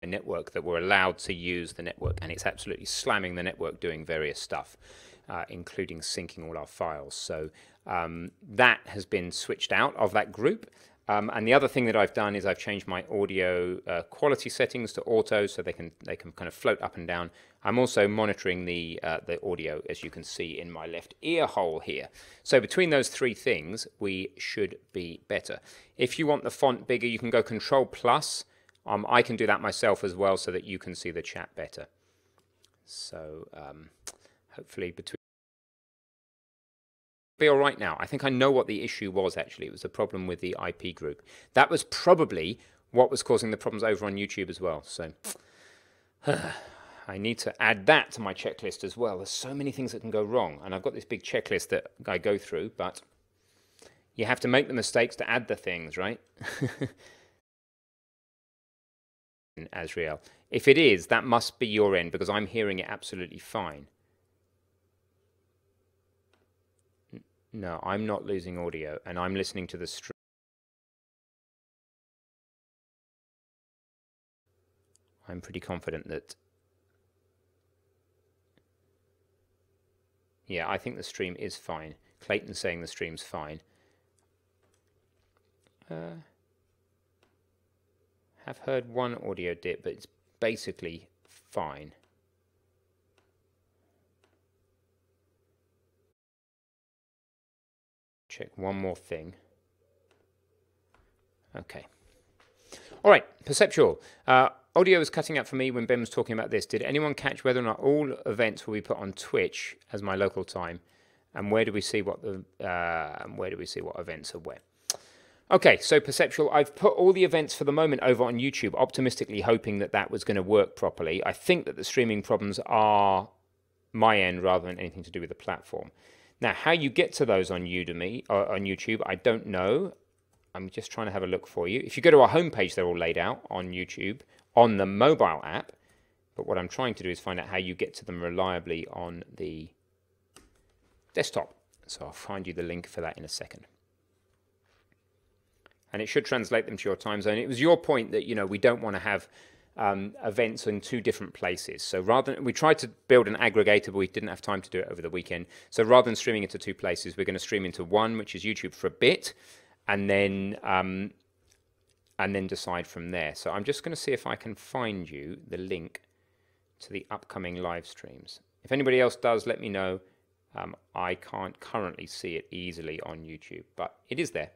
network that we're allowed to use the network, and it's absolutely slamming the network doing various stuff, including syncing all our files. So that has been switched out of that group. And the other thing that I've done is I've changed my audio quality settings to auto, so they can kind of float up and down. I'm also monitoring the audio, as you can see in my left ear hole here. So between those three things, we should be better. If you want the font bigger, you can go Control Plus. I can do that myself as well, so that you can see the chat better. So hopefully be all right now. I think I know what the issue was, actually. It was a problem with the IP group. That was probably what was causing the problems over on YouTube as well. So I need to add that to my checklist as well. There's so many things that can go wrong, and I've got this big checklist that I go through, but you have to make the mistakes to add the things, right? Azrael. If it is, that must be your end, because I'm hearing it absolutely fine. No, I'm not losing audio, and I'm listening to the stream. I'm pretty confident that... Yeah, I think the stream is fine. Clayton's saying the stream's fine. Have heard one audio dip, but it's basically fine. Check one more thing. Okay. All right, perceptual. Audio was cutting out for me when Ben was talking about this. Did anyone catch whether or not all events will be put on Twitch as my local time? And where do we see what events are where? Okay, so perceptual. I've put all the events for the moment over on YouTube, optimistically hoping that that was going to work properly. I think that the streaming problems are my end rather than anything to do with the platform. Now, how you get to those on Udemy or on YouTube, I don't know. I'm just trying to have a look for you. If you go to our homepage, they're all laid out on YouTube on the mobile app. But what I'm trying to do is find out how you get to them reliably on the desktop. So I'll find you the link for that in a second. And it should translate them to your time zone. It was your point that, you know, we don't want to have events in two different places. So rather than, we tried to build an aggregator, but we didn't have time to do it over the weekend. So rather than streaming into two places, we're going to stream into one, which is YouTube for a bit, and then decide from there. So I'm just going to see if I can find you the link to the upcoming live streams. If anybody else does, let me know. I can't currently see it easily on YouTube, but it is there.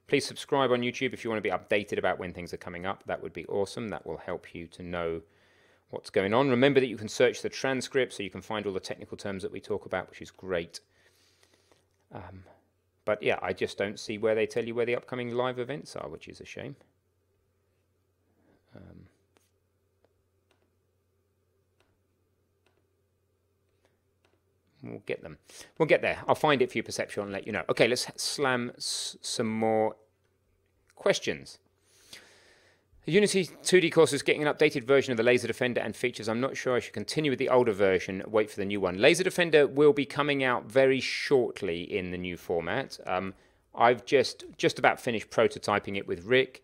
Please subscribe on YouTube if you want to be updated about when things are coming up. That would be awesome. That will help you to know what's going on. Remember that you can search the transcript so you can find all the technical terms that we talk about, which is great. But yeah, I just don't see where they tell you where the upcoming live events are, which is a shame. We'll get them. We'll get there. I'll find it for you, Perceptual, and let you know. Okay, let's slam some more questions. The Unity 2D course is getting an updated version of the Laser Defender and features. I'm not sure I should continue with the older version, wait for the new one. Laser Defender will be coming out very shortly in the new format. I've just about finished prototyping it with Rick.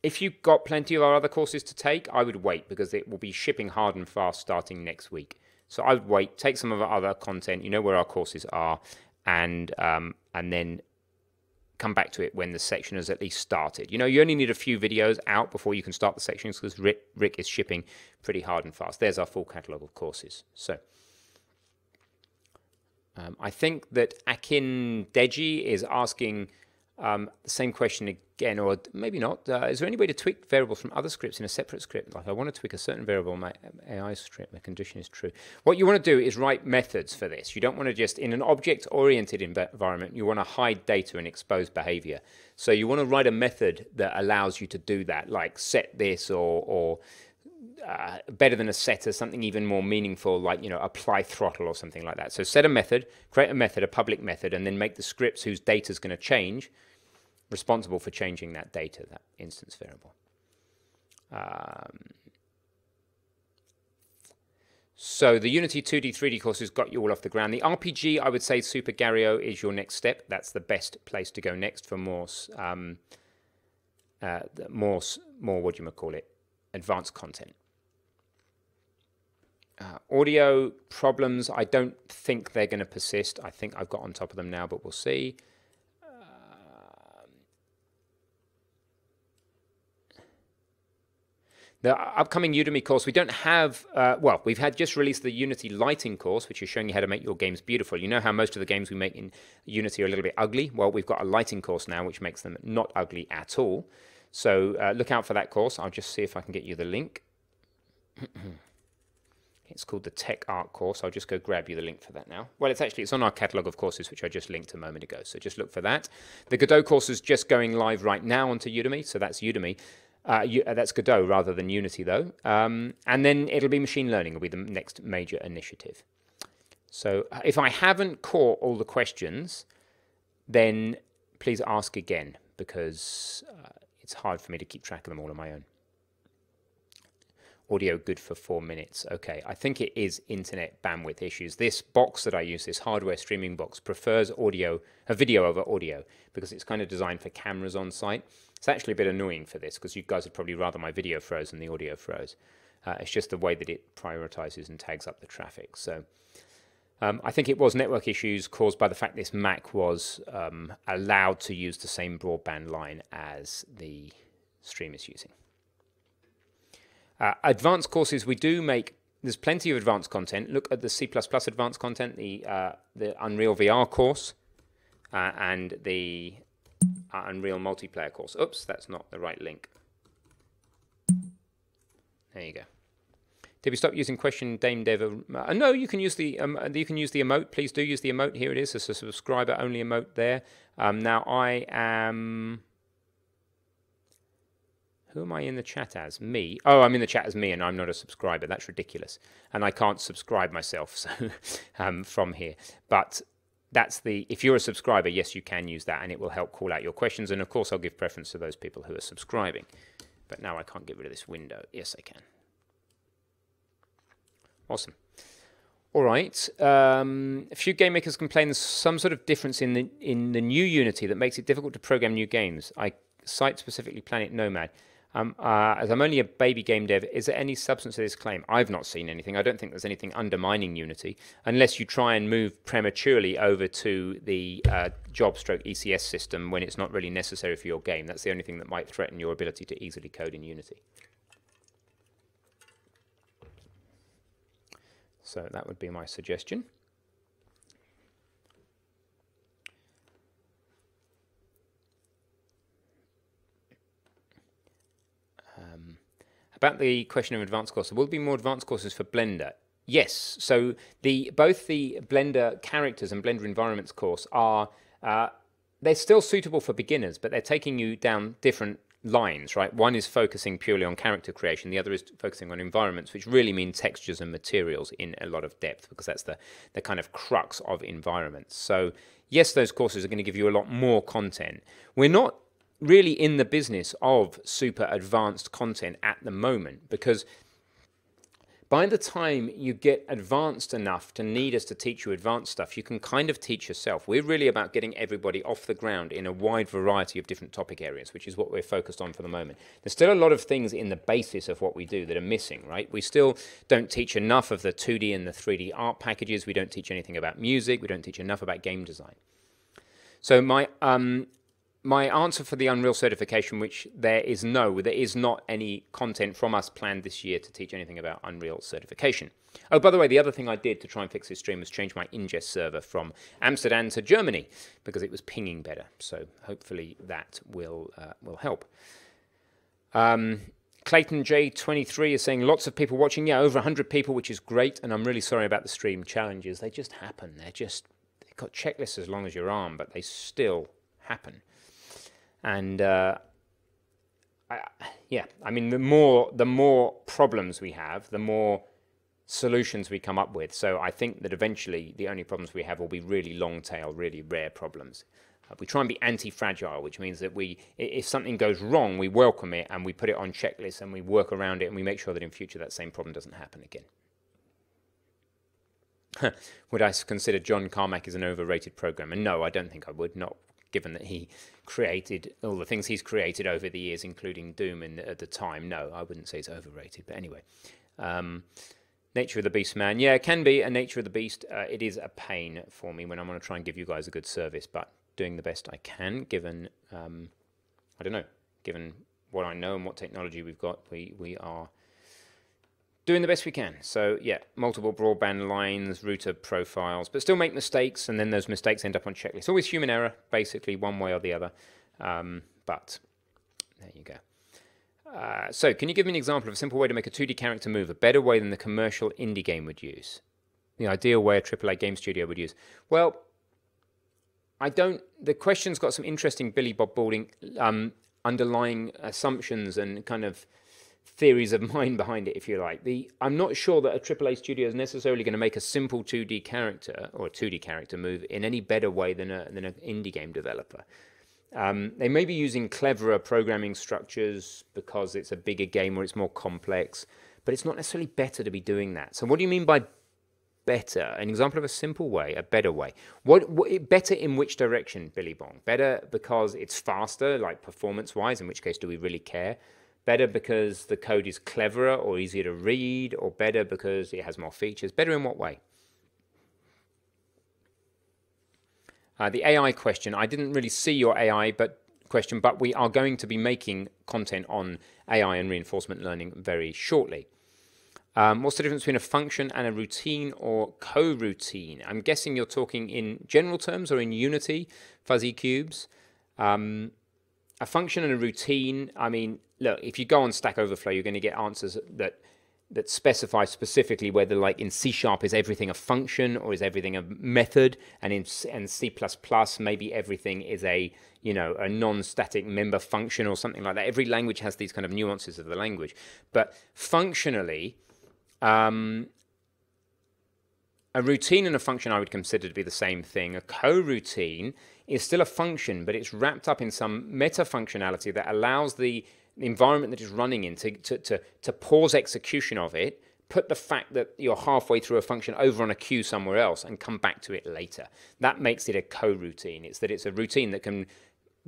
If you've got plenty of our other courses to take, I would wait, because it will be shipping hard and fast starting next week. So I would wait, take some of our other content, you know where our courses are, and then come back to it when the section has at least started. You know, you only need a few videos out before you can start the sections, because Rick is shipping pretty hard and fast. There's our full catalogue of courses. So I think that Akin Deji is asking the same question again, or maybe not. Is there any way to tweak variables from other scripts in a separate script? Like I want to tweak a certain variable in my AI script, my condition is true. What you want to do is write methods for this. You don't want to just, in an object-oriented environment, you want to hide data and expose behavior. So you want to write a method that allows you to do that, like set this, or better than a setter, something even more meaningful, like, you know, apply throttle or something like that. So set a method, create a method, a public method, and then make the scripts whose data is going to change responsible for changing that data, that instance variable. So the Unity 2D, 3D courses got you all off the ground. The RPG, I would say Super Gario is your next step. That's the best place to go next for more more what do you call it, advanced content. Audio problems, I don't think they're going to persist. I think I've got on top of them now, but we'll see. The upcoming Udemy course, we don't have, well, we've had just released the Unity lighting course, which is showing you how to make your games beautiful. You know how most of the games we make in Unity are a little bit ugly? Well, we've got a lighting course now, which makes them not ugly at all. So look out for that course. I'll just see if I can get you the link. It's called the Tech Art course. I'll just go grab you the link for that now. Well, it's on our catalogue of courses, which I just linked a moment ago. So just look for that. The Godot course is just going live right now onto Udemy. So that's Udemy. That's Godot rather than Unity, though. And then it'll be machine learning will be the next major initiative. So if I haven't caught all the questions, then please ask again, because it's hard for me to keep track of them all on my own. Audio good for 4 minutes. Okay, I think it is internet bandwidth issues. This box that I use, this hardware streaming box, prefers video over audio because it's kind of designed for cameras on site. It's actually a bit annoying for this because you guys would probably rather my video froze than the audio froze. It's just the way that it prioritizes and tags up the traffic. So I think it was network issues caused by the fact this Mac was allowed to use the same broadband line as the stream is using. Advanced courses we do make. There's plenty of advanced content. Look at the C++ advanced content, the Unreal VR course, and the Unreal multiplayer course. Oops, that's not the right link. There you go. Did we stop using question GameDev? No, you can use the emote. Please do use the emote. Here it is. It's a subscriber only emote there. Now I am. Who am I in the chat as? Me. Oh, I'm in the chat as me, and I'm not a subscriber. That's ridiculous. And I can't subscribe myself so from here. But that's if you're a subscriber, yes, you can use that, and it will help call out your questions. And of course, I'll give preference to those people who are subscribing. But now I can't get rid of this window. Yes, I can. Awesome. All right. A few game makers complain there's some sort of difference in the new Unity that makes it difficult to program new games. I cite specifically Planet Nomad. As I'm only a baby game dev, is there any substance to this claim? I've not seen anything. I don't think there's anything undermining Unity, unless you try and move prematurely over to the job/ECS system when it's not really necessary for your game. That's the only thing that might threaten your ability to easily code in Unity. So that would be my suggestion. About the question of advanced courses, will there be more advanced courses for Blender? Yes. So both the Blender characters and Blender environments course are they're still suitable for beginners, but they're taking you down different lines, right? One is focusing purely on character creation. The other is focusing on environments, which really mean textures and materials in a lot of depth, because that's the kind of crux of environments. So yes, those courses are going to give you a lot more content. We're not really in the business of super advanced content at the moment, because by the time you get advanced enough to need us to teach you advanced stuff, you can kind of teach yourself. We're really about getting everybody off the ground in a wide variety of different topic areas, which is what we're focused on for the moment. There's still a lot of things in the basis of what we do that are missing, right? We still don't teach enough of the 2D and the 3D art packages. We don't teach anything about music. We don't teach enough about game design. So my answer for the Unreal certification, which there is not any content from us planned this year to teach anything about Unreal certification. Oh, by the way, the other thing I did to try and fix this stream was change my ingest server from Amsterdam to Germany because it was pinging better. So hopefully that will help. Clayton J23 is saying lots of people watching. Yeah, over 100 people, which is great. And I'm really sorry about the stream challenges. They just happen. They've got checklists as long as your arm, but they still happen. And yeah, I mean, the more problems we have, the more solutions we come up with. So I think that eventually the only problems we have will be really long tail, really rare problems. We try and be anti-fragile, which means that if something goes wrong, we welcome it and we put it on checklists and we work around it and we make sure that in future that same problem doesn't happen again. Would I consider John Carmack as an overrated programmer? No, I don't think I would. Not given that he created all the things he's created over the years, including Doom at the time. No, I wouldn't say it's overrated, but anyway. Nature of the Beast, man. Yeah, it can be a Nature of the Beast. It is a pain for me when I want to try and give you guys a good service, but doing the best I can, given, I don't know, given what I know and what technology we've got, we are doing the best we can. So yeah, multiple broadband lines, router profiles, but still make mistakes, and then those mistakes end up on checklists. Always human error, basically, one way or the other. But there you go. So can you give me an example of a simple way to make a 2D character move, a better way than the commercial indie game would use? The ideal way a AAA game studio would use. Well, the question's got some interesting Billy Bob Balding underlying assumptions and kind of theories of mind behind it, if you like. I'm not sure that a AAA studio is necessarily going to make a simple 2D character or a 2D character move in any better way than an indie game developer. They may be using cleverer programming structures because it's a bigger game or it's more complex, but it's not necessarily better to be doing that. So what do you mean by better? An example of a simple way, a better way. What better in which direction, Billy Bong? Better because it's faster, like performance-wise, in which case do we really care? Better because the code is cleverer or easier to read, or better because it has more features? Better in what way? The AI question, I didn't really see your AI question, but we are going to be making content on AI and reinforcement learning very shortly. What's the difference between a function and a routine or coroutine? I'm guessing you're talking in general terms or in Unity, fuzzy cubes. A function and a routine, I mean, look, if you go on Stack Overflow, you're going to get answers that specify specifically whether, like in C# is everything a function or is everything a method, and in C++ maybe everything is a non-static member function or something like that. Every language has these kind of nuances of the language, but functionally, a routine and a function I would consider to be the same thing. A coroutine is still a function, but it's wrapped up in some meta functionality that allows the environment that it's running in to pause execution of it, put the fact that you're halfway through a function over on a queue somewhere else and come back to it later. That makes it a coroutine. It's that it's a routine that can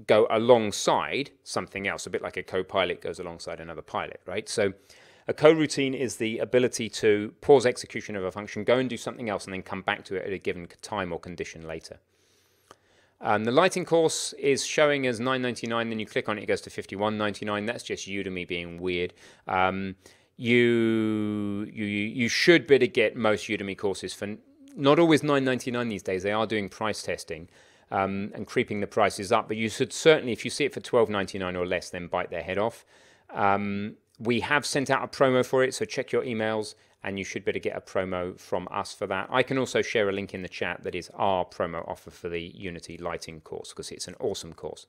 go alongside something else, a bit like a co-pilot goes alongside another pilot, right? So a coroutine is the ability to pause execution of a function, go and do something else, and then come back to it at a given time or condition later. The lighting course is showing as $9.99. Then you click on it, it goes to $51.99. That's just Udemy being weird. You should be able to get most Udemy courses for not always $9.99 these days. They are doing price testing and creeping the prices up. But you should certainly, if you see it for $12.99 or less, then bite their head off. We have sent out a promo for it, so check your emails, and you should be able to get a promo from us for that. I can also share a link in the chat that is our promo offer for the Unity lighting course, because it's an awesome course.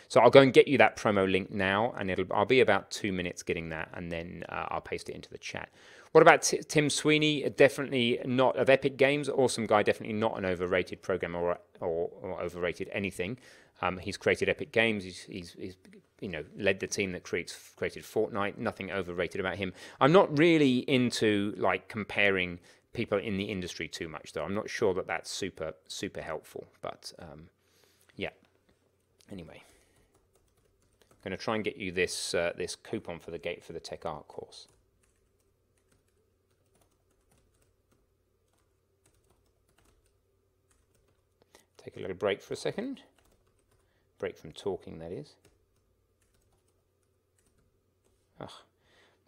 So I'll go and get you that promo link now, and I'll be about 2 minutes getting that, and then I'll paste it into the chat. What about Tim Sweeney? Definitely not, of Epic Games. Awesome guy, definitely not an overrated programmer or overrated anything. He's created Epic Games. He's led the team that created Fortnite. Nothing overrated about him. I'm not really into like comparing people in the industry too much, though. I'm not sure that that's super helpful. But yeah. Anyway, I'm going to try and get you this this coupon for the Tech Art course. Take a little break for a second. Break from talking, that is. Ugh,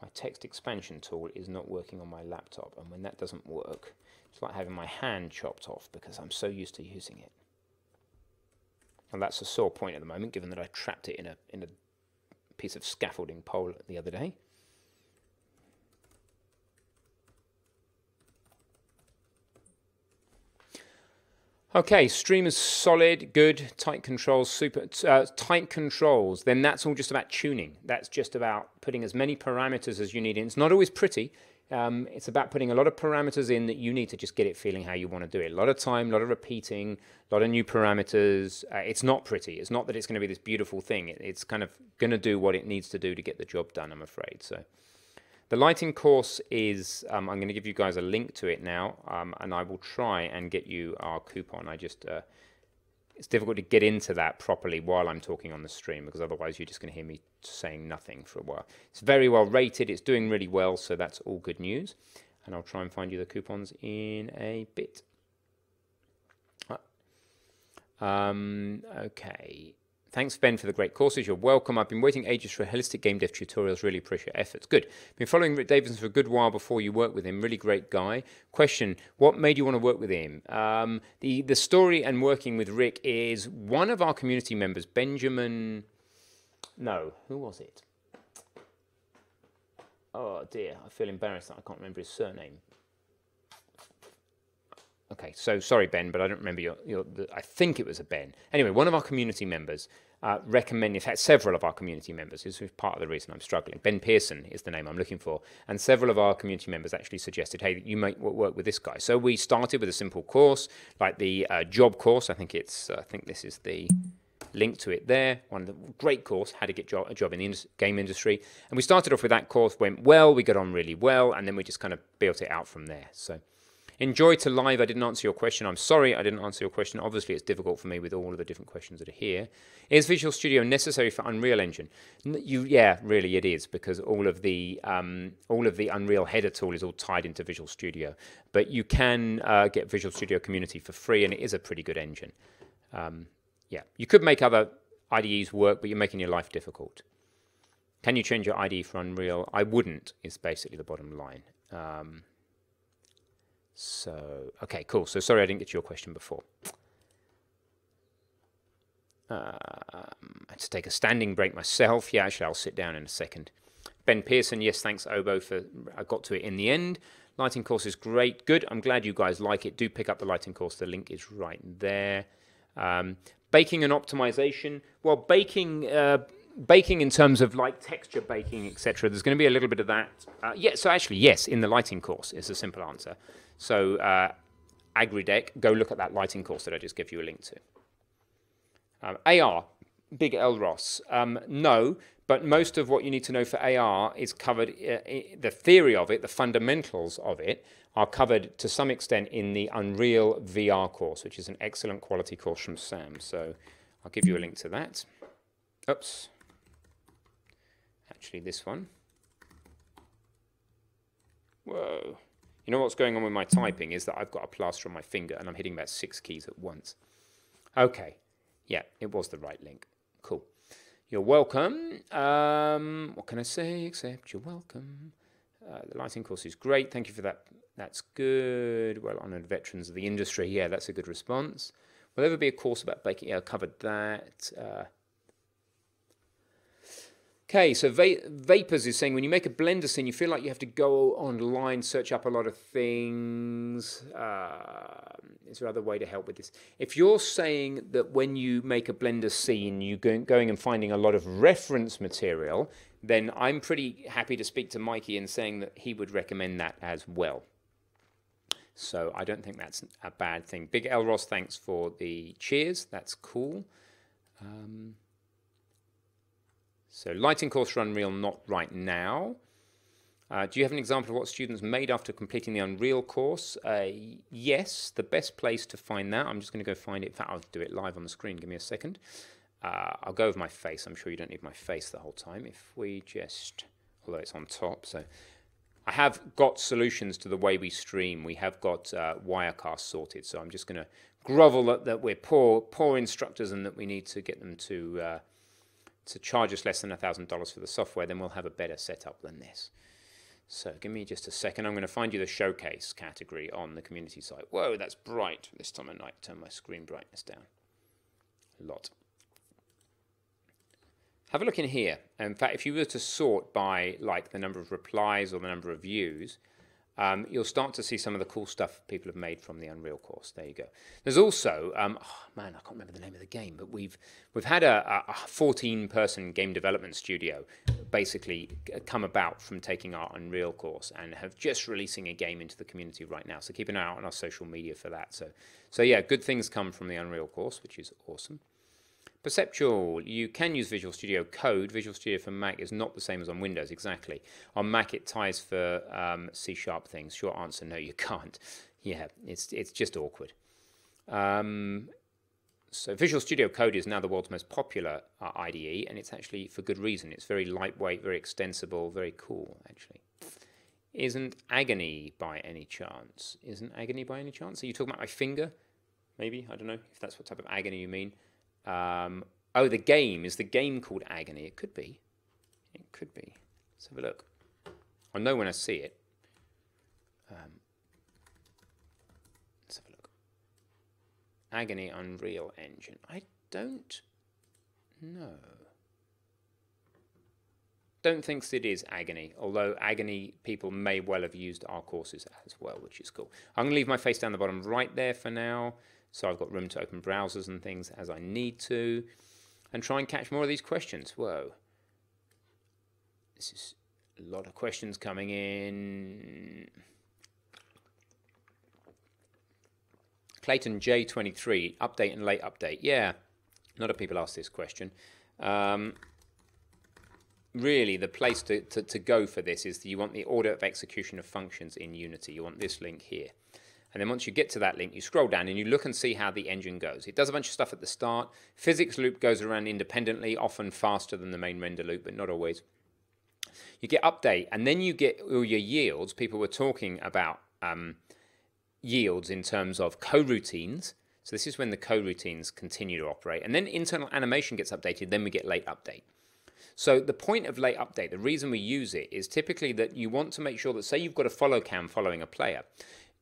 my text expansion tool is not working on my laptop, and when that doesn't work, it's like having my hand chopped off because I'm so used to using it. And that's a sore point at the moment, given that I trapped it in a piece of scaffolding pole the other day. Okay, stream is solid, good, tight controls, super tight controls. Then that's all just about tuning. That's just about putting as many parameters as you need in. It's not always pretty. It's about putting a lot of parameters in that you need to just get it feeling how you want to do it. A lot of time, a lot of repeating, a lot of new parameters. It's not pretty. It's not that it's going to be this beautiful thing. It's kind of going to do what it needs to do to get the job done, I'm afraid. So the lighting course is, I'm going to give you guys a link to it now, and I will try and get you our coupon. I just it's difficult to get into that properly while I'm talking on the stream, because otherwise you're just going to hear me saying nothing for a while. It's very well rated. It's doing really well, so that's all good news. And I'll try and find you the coupons in a bit. Okay. Thanks, Ben, for the great courses. You're welcome. I've been waiting ages for holistic game dev tutorials. Really appreciate your efforts. Good. Been following Rick Davidson for a good while before you worked with him. Really great guy. Question, what made you want to work with him? The story and working with Rick is one of our community members, Benjamin... No, who was it? Oh, dear. I feel embarrassed that I can't remember his surname. Okay, so sorry, Ben, but I don't remember I think it was a Ben. Anyway, one of our community members recommended, in fact, several of our community members, this is part of the reason I'm struggling. Ben Pearson is the name I'm looking for. And several of our community members actually suggested, hey, you might work with this guy. So we started with a simple course, like the job course. I think this is the link to it there. One of the great course, how to get a job in the game industry. And we started off with that course, went well, we got on really well, and then we just kind of built it out from there. So enjoy to live. I didn't answer your question. I'm sorry I didn't answer your question. Obviously, it's difficult for me with all of the different questions that are here. Is Visual Studio necessary for Unreal Engine? Yeah, really it is, because all of the Unreal header tool is all tied into Visual Studio. But you can get Visual Studio Community for free, and it is a pretty good engine. Yeah, you could make other IDEs work, but you're making your life difficult. Can you change your IDE for Unreal? I wouldn't, is basically the bottom line. So, okay, cool. So sorry I didn't get to your question before. I had to take a standing break myself. Yeah, actually, I'll sit down in a second. Ben Pearson, yes, thanks, Obo, I got to it in the end. Lighting course is great. Good. I'm glad you guys like it. Do pick up the lighting course. The link is right there. Baking and optimization. Well, baking in terms of like texture baking, etc. There's going to be a little bit of that. Yeah, so actually, yes, in the lighting course is a simple answer. So AgriDeck, go look at that lighting course that I just gave you a link to. AR, Big Elros. No, but most of what you need to know for AR is covered, the theory of it, the fundamentals of it, are covered to some extent in the Unreal VR course, which is an excellent quality course from Sam. So I'll give you a link to that. Oops. Actually, this one. Whoa. You know what's going on with my typing is that I've got a plaster on my finger and I'm hitting about 6 keys at once. Okay. Yeah, it was the right link. Cool. You're welcome. What can I say except you're welcome? The lighting course is great. Thank you for that. That's good. Well-honored veterans of the industry. Yeah, that's a good response. Will there ever be a course about baking? Yeah, I covered that. Okay, so Vapors is saying, when you make a Blender scene, you feel like you have to go online, search up a lot of things. Is there other way to help with this? If you're saying that when you make a Blender scene, you're going and finding a lot of reference material, then I'm pretty happy to speak to Mikey and saying that he would recommend that as well. So I don't think that's a bad thing. Big Elros, thanks for the cheers. That's cool. So lighting course for Unreal, not right now. Do you have an example of what students made after completing the Unreal course? Yes, the best place to find that, I'm just going to go find it. In fact, I'll do it live on the screen. Give me a second. I'll go with my face. I'm sure you don't need my face the whole time. If we just, although it's on top. So I have got solutions to the way we stream. We have got Wirecast sorted. So I'm just going to grovel that we're poor instructors and that we need to get them to charge us less than $1,000 for the software, then we'll have a better setup than this. So give me just a second. I'm going to find you the showcase category on the community site. Whoa, that's bright this time of night. Turn my screen brightness down a lot. Have a look in here. In fact, if you were to sort by like the number of replies or the number of views, you'll start to see some of the cool stuff people have made from the Unreal course. There you go. There's also, oh man, I can't remember the name of the game, but we've had a 14-person game development studio basically come about from taking our Unreal course and have just releasing a game into the community right now. So keep an eye out on our social media for that. So yeah, good things come from the Unreal course, which is awesome. Perceptual, you can use Visual Studio Code. Visual Studio for Mac is not the same as on Windows, exactly. On Mac, it ties for C# things. Short answer, no, you can't. Yeah, it's just awkward. So Visual Studio Code is now the world's most popular IDE, and it's actually for good reason. It's very lightweight, very extensible, very cool, actually. Isn't Agony by any chance? Isn't Agony by any chance? Are you talking about my finger? Maybe? I don't know if that's what type of agony you mean. Oh, the game. Is the game called Agony? It could be. It could be. Let's have a look. I'll know when I see it. Let's have a look. Agony Unreal Engine. I don't know. Don't think it is Agony, although Agony people may well have used our courses as well, which is cool. I'm going to leave my face down the bottom right there for now, so I've got room to open browsers and things as I need to, and try and catch more of these questions. Whoa. This is a lot of questions coming in. Clayton J23, update and late update. Yeah, a lot of people ask this question. Really, the place to go for this is that you want the order of execution of functions in Unity. You want this link here. And then once you get to that link, you scroll down and you look and see how the engine goes. It does a bunch of stuff at the start. Physics loop goes around independently, often faster than the main render loop, but not always. You get update, and then you get all your yields. People were talking about yields in terms of coroutines. So this is when the coroutines continue to operate. And then internal animation gets updated, then we get late update. So the point of late update, the reason we use it is typically that you want to make sure that, say you've got a follow cam following a player,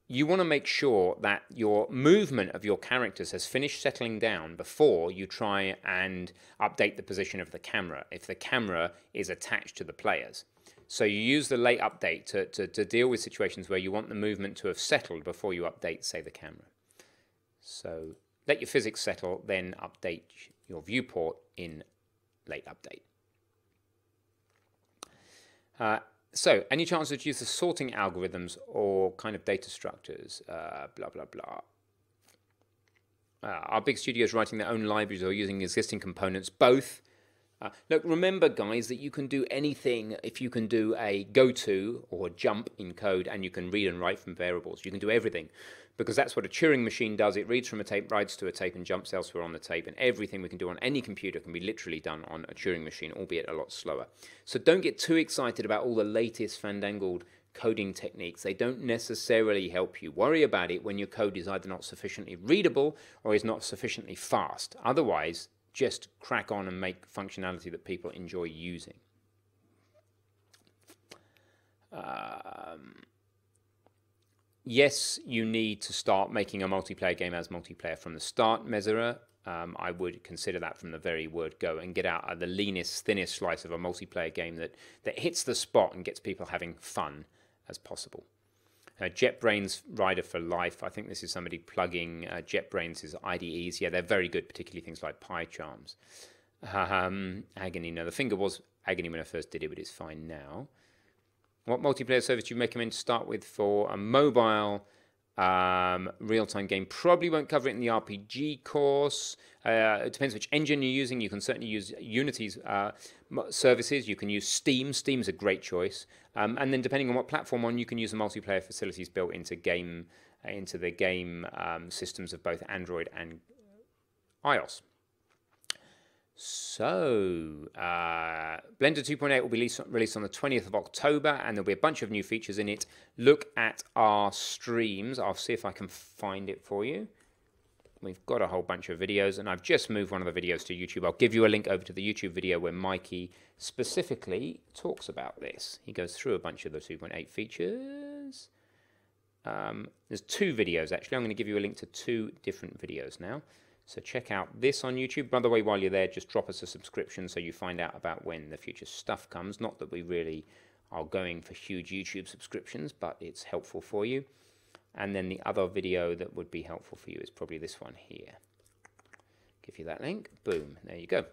you want to make sure that your movement of your characters has finished settling down before you try and update the position of the camera, if the camera is attached to the players. So you use the late update to deal with situations where you want the movement to have settled before you update, say, the camera. So let your physics settle, then update your viewport in late update. So, any chance to use the sorting algorithms or kind of data structures? Blah, blah, blah. Are big studios writing their own libraries or using existing components? Both. Look, remember, guys, that you can do anything if you can do a goto or a jump in code, and you can read and write from variables. You can do everything, because that's what a Turing machine does. It reads from a tape, writes to a tape, and jumps elsewhere on the tape. And everything we can do on any computer can be literally done on a Turing machine, albeit a lot slower. So don't get too excited about all the latest fandangled coding techniques. They don't necessarily help you. Worry about it when your code is either not sufficiently readable or is not sufficiently fast. Otherwise, just crack on and make functionality that people enjoy using. Yes, you need to start making a multiplayer game as multiplayer from the start, Mesera. I would consider that from the very word go, and get out the leanest, thinnest slice of a multiplayer game that hits the spot and gets people having fun as possible. JetBrains Rider for Life. I think this is somebody plugging JetBrains' IDEs. Yeah, they're very good, particularly things like PyCharms. Agony. No, the finger was agony when I first did it, but it's fine now. What multiplayer service do you recommend to start with for a mobile real-time game? Probably won't cover it in the RPG course. It depends which engine you're using. You can certainly use Unity's services. You can use Steam. Steam's a great choice. And then depending on what platform on, you can use the multiplayer facilities built into the game systems of both Android and iOS. So, Blender 2.8 will be released on the 20th of October, and there'll be a bunch of new features in it. Look at our streams. I'll see if I can find it for you. We've got a whole bunch of videos, and I've just moved one of the videos to YouTube. I'll give you a link over to the YouTube video where Mikey specifically talks about this. He goes through a bunch of the 2.8 features. There's two videos, actually. I'm going to give you a link to two different videos now. So check out this on YouTube. By the way, while you're there, just drop us a subscription so you find out about when the future stuff comes. Not that we really are going for huge YouTube subscriptions, but it's helpful for you. And then the other video that would be helpful for you is probably this one here. Give you that link. Boom. There you go.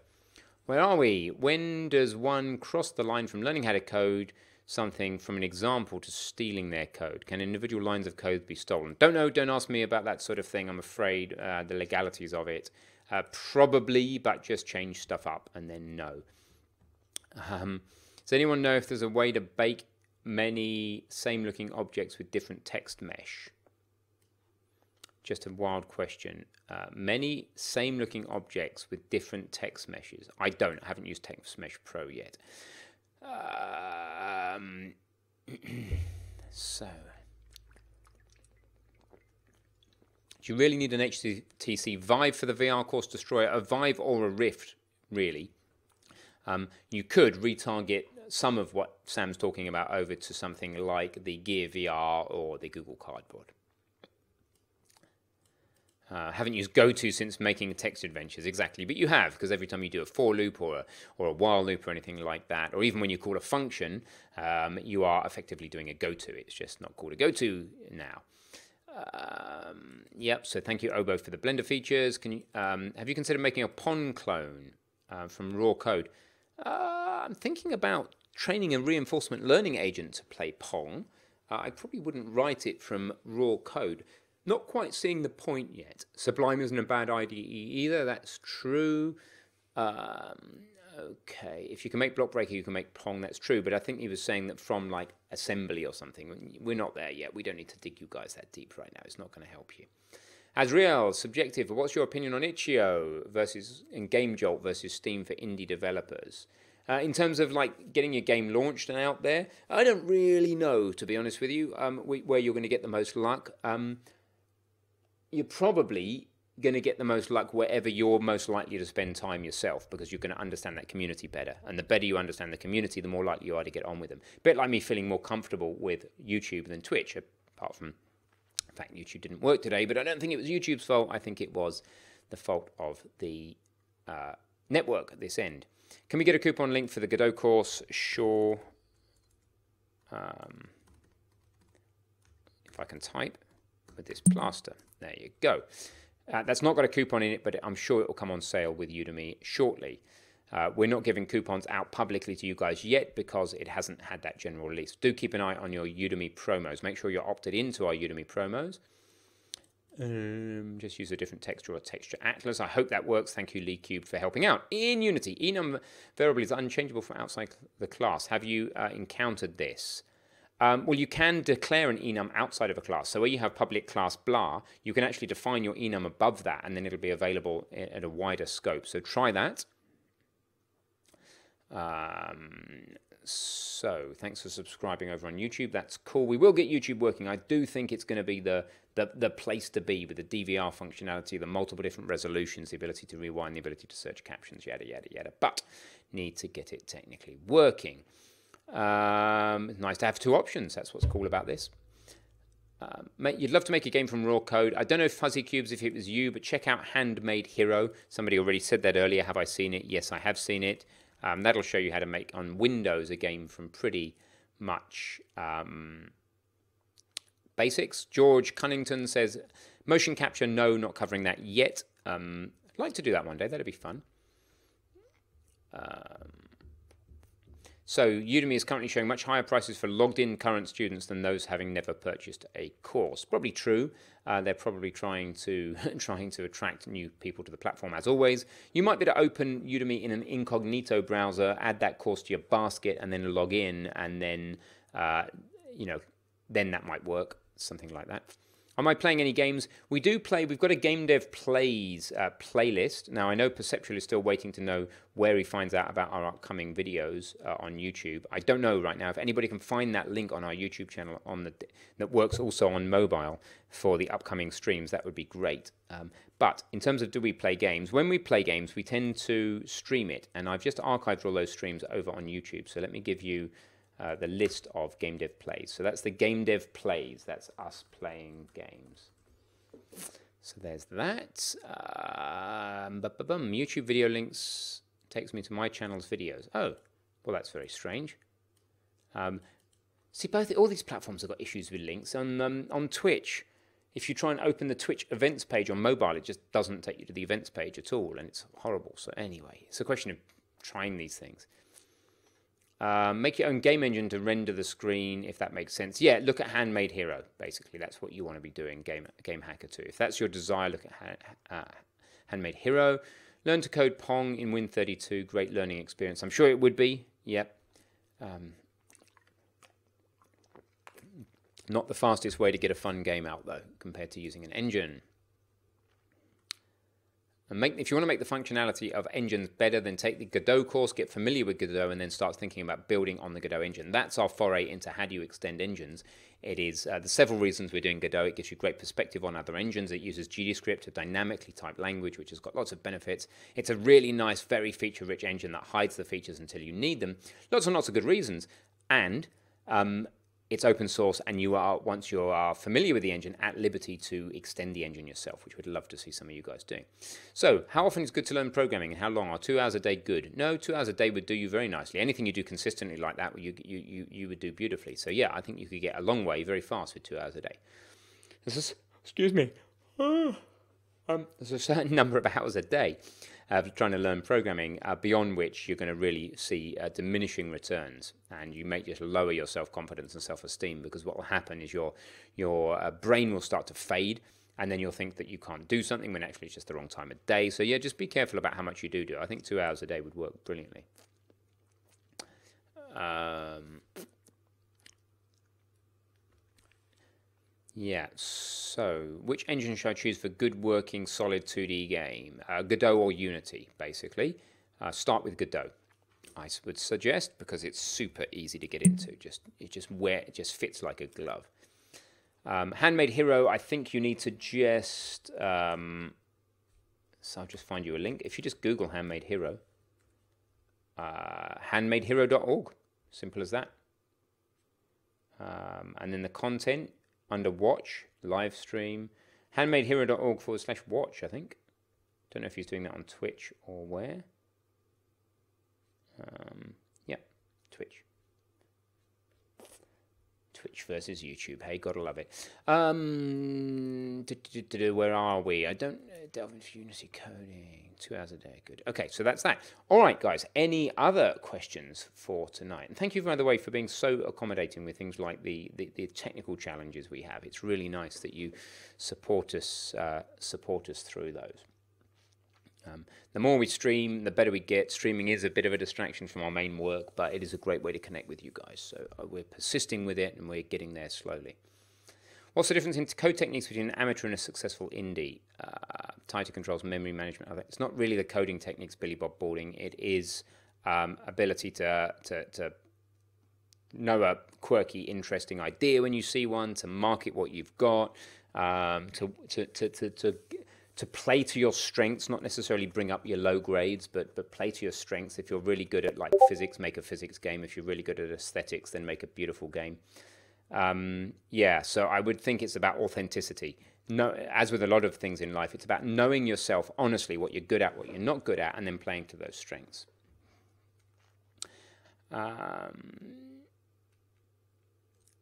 Where are we? When does one cross the line from learning how to code something from an example to stealing their code? Can individual lines of code be stolen? Don't know. Don't ask me about that sort of thing. I'm afraid the legalities of it. Probably, but just change stuff up and then no. Does anyone know if there's a way to bake many same looking objects with different text mesh? just a wild question. Many same-looking objects with different text meshes. I haven't used Text Mesh Pro yet. So, do you really need an HTC Vive for the VR course destroyer? A Vive or a Rift, really. You could retarget some of what Sam's talking about over to something like the Gear VR or the Google Cardboard. Haven't used GoTo since making text adventures, exactly, but you have, because every time you do a for loop or a while loop or anything like that, or even when you call a function, you are effectively doing a GoTo. It's just not called a GoTo now. Yep, so thank you, Obo, for the Blender features. Can you, have you considered making a Pong clone from raw code? I'm thinking about training a reinforcement learning agent to play Pong. I probably wouldn't write it from raw code. Not quite seeing the point yet. Sublime isn't a bad IDE either, that's true. Okay, if you can make Block Breaker, you can make Pong, that's true. But I think he was saying that from like assembly or something. We're not there yet. We don't need to dig you guys that deep right now. It's not going to help you. Azriel, subjective. What's your opinion on Itch.io versus and GameJolt versus Steam for indie developers? In terms of like getting your game launched and out there, I don't really know, to be honest with you, where you're going to get the most luck. You're probably going to get the most luck wherever you're most likely to spend time yourself, because you're going to understand that community better. And the better you understand the community, the more likely you are to get on with them. A bit like me feeling more comfortable with YouTube than Twitch, apart from the fact YouTube didn't work today. But I don't think it was YouTube's fault. I think it was the fault of the network at this end. Can we get a coupon link for the Godot course? Sure. If I can type with this plaster. There you go. That's not got a coupon in it, but I'm sure it will come on sale with Udemy shortly. We're not giving coupons out publicly to you guys yet because it hasn't had that general release. Do keep an eye on your Udemy promos. Make sure you're opted into our Udemy promos. Just use a different texture or texture atlas. I hope that works. Thank you, Lee Cube, for helping out. In Unity, enum variable is unchangeable from outside the class. Have you encountered this? Well, you can declare an enum outside of a class. So where you have public class blah, you can actually define your enum above that, and then it'll be available at a wider scope. So try that. So thanks for subscribing over on YouTube. That's cool. We will get YouTube working. I do think it's going to be the place to be with the DVR functionality, the multiple different resolutions, the ability to rewind, the ability to search captions, yada, yada, yada. But need to get it technically working. Nice to have two options. That's what's cool about this. You'd love to make a game from raw code. I don't know, Fuzzy Cubes, if it was you, but check out Handmade Hero. Somebody already said that earlier. Have I seen it? Yes, I have seen it. That'll show you how to make on Windows a game from pretty much basics. George Cunnington says, motion capture, no, not covering that yet. I'd like to do that one day. That'd be fun. So Udemy is currently showing much higher prices for logged-in current students than those having never purchased a course. Probably true. They're probably trying to attract new people to the platform, as always. You might be able to open Udemy in an incognito browser, add that course to your basket, and then log in, and then then that might work. Something like that. Am I playing any games? We do play. We've got a Game Dev Plays playlist. Now, I know Perceptual is still waiting to know where he finds out about our upcoming videos on YouTube. I don't know right now. If anybody can find that link on our YouTube channel that works also on mobile for the upcoming streams, that would be great. But in terms of do we play games, when we play games, we tend to stream it. And I've just archived all those streams over on YouTube. So let me give you the list of Game Dev Plays. So that's the Game Dev Plays. That's us playing games. So there's that. YouTube video links takes me to my channel's videos. Oh, well, that's very strange. See, all these platforms have got issues with links. On Twitch, if you try and open the Twitch events page on mobile, it just doesn't take you to the events page at all, and it's horrible. So anyway, it's a question of trying these things. Make your own game engine to render the screen, if that makes sense. Yeah, look at Handmade Hero, basically. That's what you want to be doing, Game Hacker 2. If that's your desire, look at Handmade Hero. Learn to code Pong in Win32. Great learning experience. I'm sure it would be. Yep. Not the fastest way to get a fun game out, though, compared to using an engine. And if you want to make the functionality of engines better, then take the Godot course, get familiar with Godot, and then start thinking about building on the Godot engine. That's our foray into how do you extend engines. It is the several reasons we're doing Godot. It gives you great perspective on other engines. It uses GDScript, a dynamically typed language, which has got lots of benefits. It's a really nice, very feature-rich engine that hides the features until you need them. Lots and lots of good reasons. And it's open source, and you are, once you are familiar with the engine, at liberty to extend the engine yourself, which we'd love to see some of you guys doing. So, how often is good to learn programming, and how long? Are 2 hours a day good? No, 2 hours a day would do you very nicely. Anything you do consistently like that, you would do beautifully. So yeah, I think you could get a long way very fast with 2 hours a day. Excuse me. There's a certain number of hours a day trying to learn programming, beyond which you're going to really see diminishing returns, and you may just lower your self-confidence and self-esteem, because what will happen is your brain will start to fade, and then you'll think that you can't do something when actually it's just the wrong time of day. So yeah, just be careful about how much you do. I think 2 hours a day would work brilliantly. Yeah, so which engine should I choose for good working solid 2D game? Godot or Unity, basically. Start with Godot, I would suggest, because it's super easy to get into. It just fits like a glove. Handmade Hero, I think you need to just... so I'll just find you a link. If you just Google Handmade Hero, handmadehero.org, simple as that. And then the content... under watch, live stream, handmadehero.org/watch, I think. Don't know if he's doing that on Twitch or where. Yeah, Twitch. Twitch versus YouTube. Hey, gotta love it. Where are we? I don't delve into Unity coding. 2 hours a day, good. Okay, so that's that. All right, guys. Any other questions for tonight? And thank you, by the way, for being so accommodating with things like the technical challenges we have. It's really nice that you support us through those. The more we stream, the better we get. Streaming is a bit of a distraction from our main work, but it is a great way to connect with you guys. So we're persisting with it, and we're getting there slowly. What's the difference in code techniques between an amateur and a successful indie? Tighter controls, memory management. It's not really the coding techniques, Billy Bob Boarding. It is ability to know a quirky, interesting idea when you see one, to market what you've got, to play to your strengths, not necessarily bring up your low grades, but play to your strengths. If you're really good at like physics, make a physics game. If you're really good at aesthetics, then make a beautiful game. Yeah, so I would think it's about authenticity. No, as with a lot of things in life, it's about knowing yourself honestly, what you're good at, what you're not good at, and then playing to those strengths.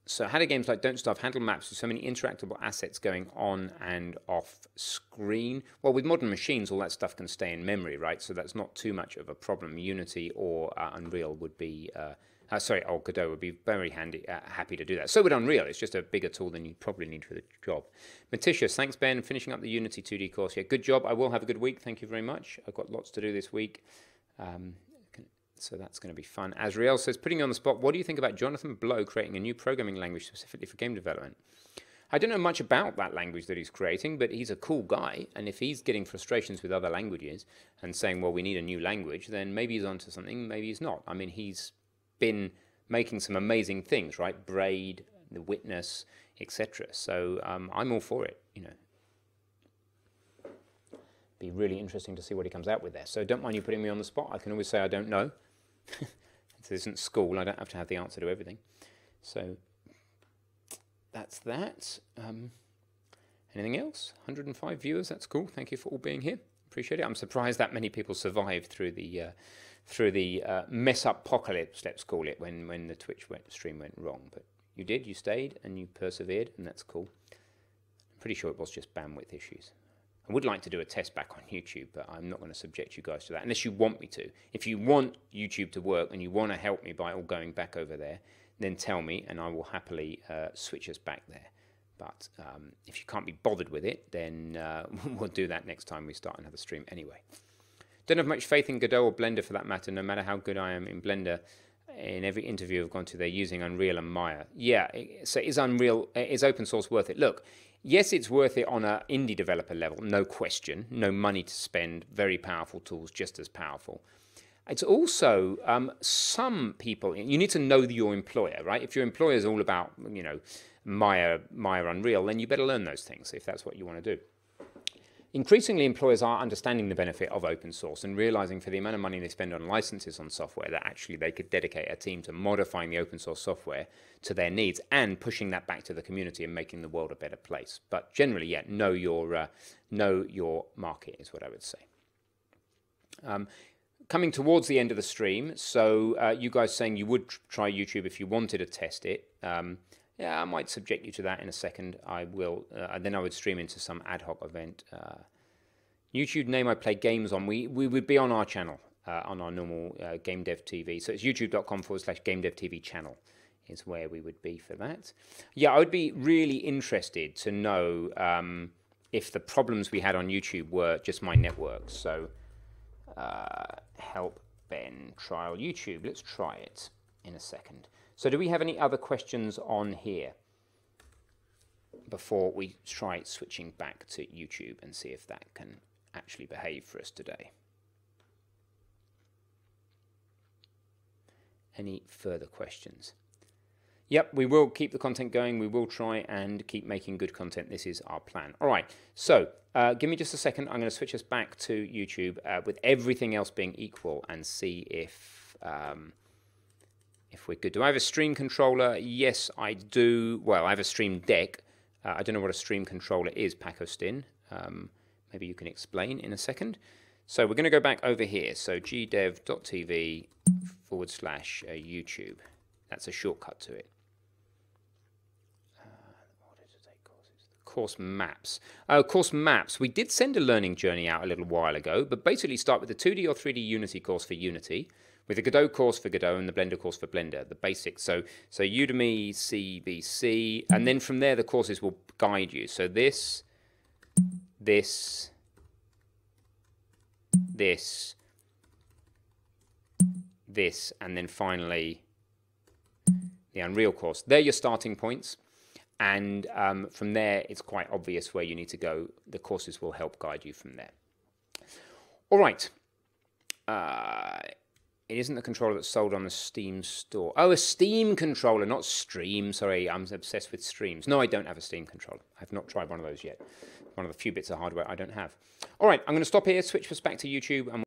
So how do games like Don't Starve handle maps with so many interactable assets going on and off screen? Well, with modern machines, all that stuff can stay in memory, right? So that's not too much of a problem. Unity or Unreal would be, or Godot would be very happy to do that. So would Unreal. It's just a bigger tool than you probably need for the job. Matitius, thanks, Ben. Finishing up the Unity 2D course. Yeah, good job. I will have a good week. Thank you very much. I've got lots to do this week. So that's going to be fun. Azriel says, putting you on the spot, what do you think about Jonathan Blow creating a new programming language specifically for game development? I don't know much about that language that he's creating, but he's a cool guy. And if he's getting frustrations with other languages and saying, well, we need a new language, then maybe he's onto something, maybe he's not. I mean, he's been making some amazing things, right? Braid, The Witness, etc. So I'm all for it, you know. Be really interesting to see what he comes out with there. So don't mind you putting me on the spot. I can always say I don't know. This isn't school. I don't have to have the answer to everything. So that's that. Anything else? 105 viewers. That's cool. Thank you for all being here. Appreciate it. I'm surprised that many people survived through the mess up apocalypse, let's call it, when the Twitch stream went wrong. But you did. You stayed and you persevered, and that's cool. I'm pretty sure it was just bandwidth issues. I would like to do a test back on YouTube, but I'm not going to subject you guys to that unless you want me to. If you want YouTube to work and you want to help me by all going back over there, then tell me and I will happily switch us back there. But if you can't be bothered with it, then we'll do that next time we start another stream anyway. Don't have much faith in Godot or Blender for that matter, no matter how good I am in Blender. In every interview I've gone to, they're using Unreal and Maya. Yeah, so is open source worth it? Look, Yes, it's worth it on an indie developer level, no question. No money to spend, very powerful tools, just as powerful. It's also some people, you need to know your employer, right? If your employer is all about, Maya Unreal, then you better learn those things if that's what you want to do. Increasingly, employers are understanding the benefit of open source and realizing for the amount of money they spend on licenses on software that actually they could dedicate a team to modifying the open source software to their needs and pushing that back to the community and making the world a better place. But generally, yeah, know your market is what I would say. Coming towards the end of the stream, so you guys saying you would try YouTube if you wanted to test it. Yeah, I might subject you to that in a second. I will. Then I would stream into some ad hoc event. YouTube name I play games on. We would be on our channel, on our normal GameDev.tv. So it's youtube.com/GameDev.tv channel is where we would be for that. Yeah, I would be really interested to know if the problems we had on YouTube were just my network. So help Ben trial YouTube. Let's try it in a second. So do we have any other questions on here before we try switching back to YouTube and see if that can actually behave for us today? Any further questions? Yep, we will keep the content going. We will try and keep making good content. This is our plan. All right, so give me just a second. I'm going to switch us back to YouTube with everything else being equal and see if we're good. Do I have a stream controller? Yes, I do. Well, I have a stream deck. I don't know what a stream controller is, Pacostin. Maybe you can explain in a second. So we're going to go back over here. So GDev.tv/YouTube. That's a shortcut to it. Course maps. Course maps. We did send a learning journey out a little while ago, but basically start with the 2D or 3D Unity course for Unity, with the Godot course for Godot and the Blender course for Blender, the basics. So Udemy, CBC, and then from there the courses will guide you. So this, and then finally the Unreal course. They're your starting points. And from there, it's quite obvious where you need to go. The courses will help guide you from there. All right. It isn't the controller that's sold on the Steam store. Oh, a Steam controller, not Stream. Sorry, I'm obsessed with streams. No, I don't have a Steam controller. I've not tried one of those yet. One of the few bits of hardware I don't have. All right, I'm going to stop here, switch us back to YouTube, and